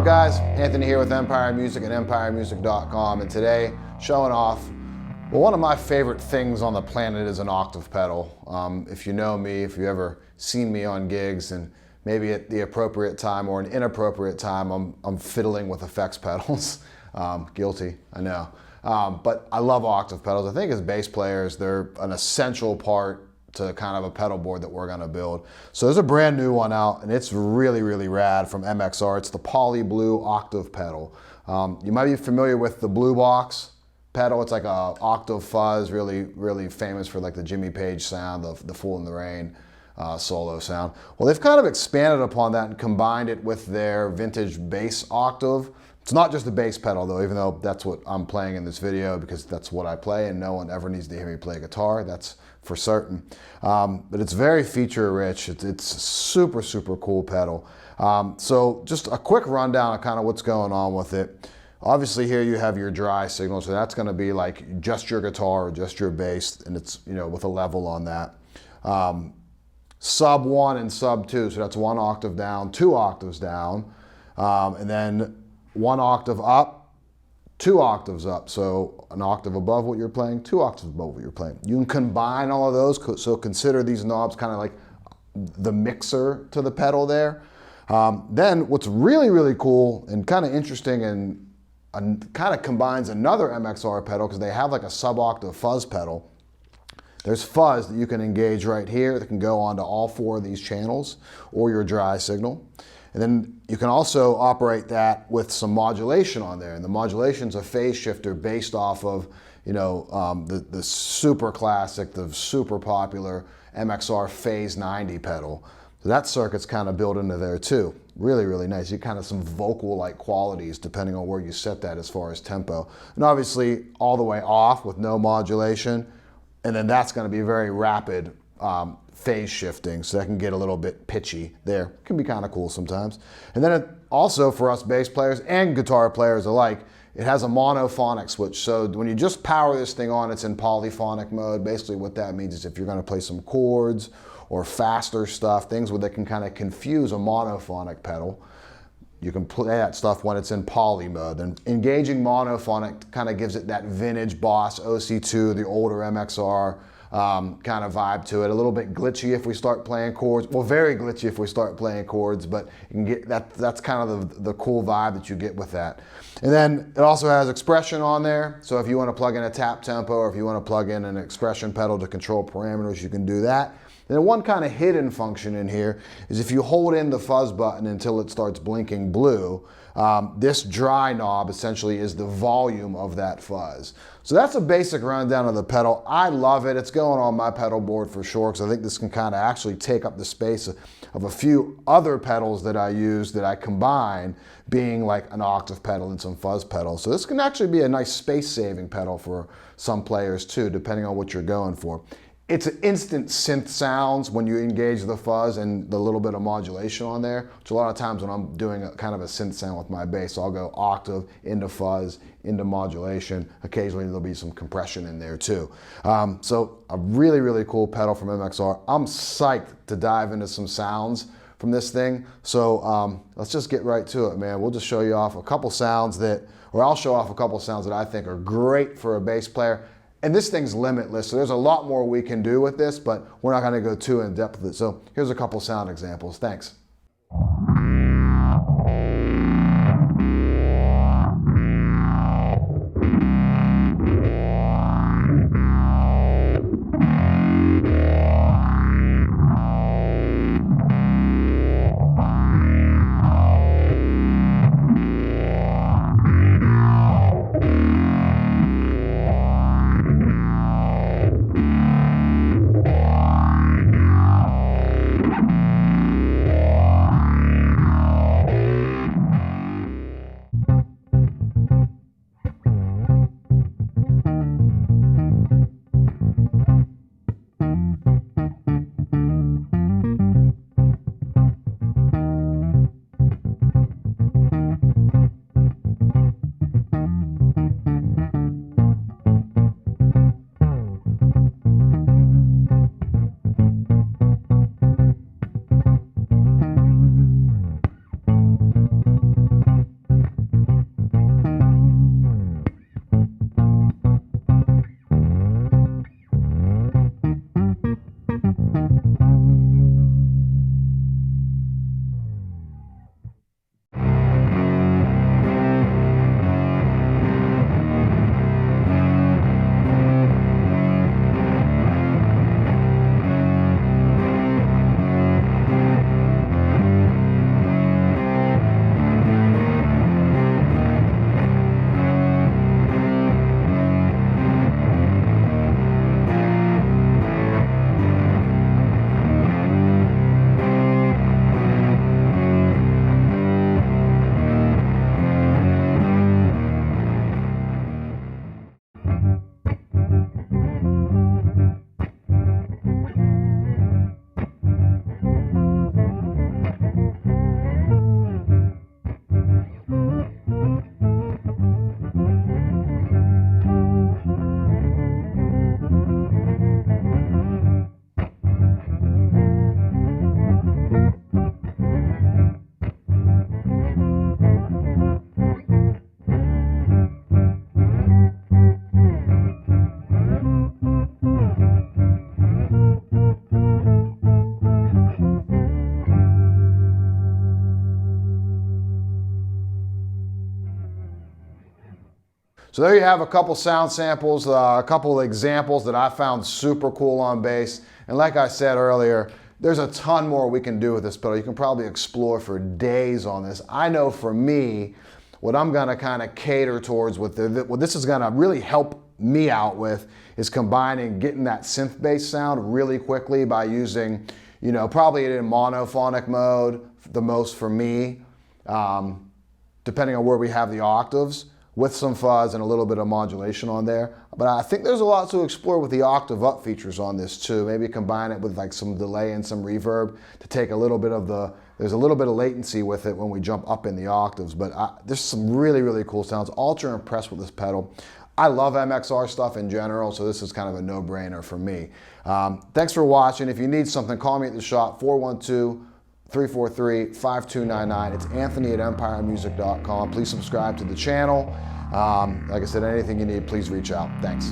guys? Anthony here with Empire Music and EmpireMusic.com, and today showing off, well, one of my favorite things on the planet is an octave pedal. If you know me, if you've ever seen me on gigs, and maybe at the appropriate time or an inappropriate time, I'm fiddling with effects pedals. Guilty, I know. But I love octave pedals. I think as bass players, they're an essential part to kind of a pedal board that we're gonna build. So there's a brand new one out, and it's really, really rad from MXR. It's the Poly Blue Octave pedal. You might be familiar with the Blue Box pedal. It's like a octave fuzz, really, really famous for like the Jimmy Page sound, the Fool in the Rain solo sound. Well, they've kind of expanded upon that and combined it with their vintage bass octave. It's not just a bass pedal though, even though that's what I'm playing in this video because that's what I play and no one ever needs to hear me play guitar, that's for certain. But it's very feature rich. It's super, super cool pedal. So just a quick rundown of kind of what's going on with it. Obviously here you have your dry signal, so that's gonna be like just your guitar or just your bass, and it's, you know, with a level on that. Sub 1 and sub 2, so that's 1 octave down, 2 octaves down, and then 1 octave up, 2 octaves up. So an octave above what you're playing, 2 octaves above what you're playing. You can combine all of those, so consider these knobs kind of like the mixer to the pedal there. Then what's really, really cool and kind of interesting and kind of combines another MXR pedal, because they have like a sub-octave fuzz pedal. There's fuzz that you can engage right here that can go onto all 4 of these channels or your dry signal. And then you can also operate that with some modulation on there. And the modulation's a phase shifter based off of, you know, the super classic, the super popular MXR Phase 90 pedal. So that circuit's kind of built into there too. Really, really nice. You kind of some vocal-like qualities depending on where you set that as far as tempo. And obviously all the way off with no modulation. And then that's going to be very rapid phase shifting, so that can get a little bit pitchy there. Can be kind of cool sometimes. And then it also, for us bass players and guitar players alike, it has a monophonic switch. So when you just power this thing on, it's in polyphonic mode. Basically what that means is if you're going to play some chords or faster stuff, things that can kind of confuse a monophonic pedal, you can play that stuff when it's in poly mode. And engaging monophonic kind of gives it that vintage Boss OC2, the older MXR kind of vibe to it. A little bit glitchy if we start playing chords. Well, very glitchy if we start playing chords, but you can get that's kind of the cool vibe that you get with that. And then it also has expression on there. So if you want to plug in a tap tempo or if you want to plug in an expression pedal to control parameters, you can do that. And then one kind of hidden function in here is if you hold in the fuzz button until it starts blinking blue, this dry knob essentially is the volume of that fuzz. So that's a basic rundown of the pedal. I love it. It's going on my pedal board for sure, because I think this can kind of actually take up the space of a few other pedals that I use that I combine, being like an octave pedal and some fuzz pedals. So this can actually be a nice space-saving pedal for some players too, depending on what you're going for. It's instant synth sounds when you engage the fuzz and the little bit of modulation on there, which a lot of times when I'm doing a kind of a synth sound with my bass, I'll go octave into fuzz, into modulation. Occasionally there'll be some compression in there too. So a really, really cool pedal from MXR. I'm psyched to dive into some sounds from this thing. So let's just get right to it, man. We'll just show you off a couple sounds I'll show off a couple sounds that I think are great for a bass player. And this thing's limitless, so there's a lot more we can do with this, but we're not gonna go too in depth with it. So here's a couple sound examples. Thanks. So there you have a couple sound samples, a couple examples that I found super cool on bass. And like I said earlier, there's a ton more we can do with this pedal. You can probably explore for days on this. I know for me, what I'm gonna kind of cater towards what this is gonna really help me out with is combining, getting that synth bass sound really quickly by using, you know, probably in monophonic mode, the most for me, depending on where we have the octaves, with some fuzz and a little bit of modulation on there. But I think there's a lot to explore with the octave up features on this too. Maybe combine it with like some delay and some reverb to take a little bit of there's a little bit of latency with it when we jump up in the octaves. But there's some really, really cool sounds. Ultra impressed with this pedal. I love MXR stuff in general, so this is kind of a no-brainer for me. Thanks for watching. If you need something, call me at the shop, 412-343-5299. It's Anthony at empiremusic.com. Please subscribe to the channel. Like I said, anything you need, please reach out. Thanks.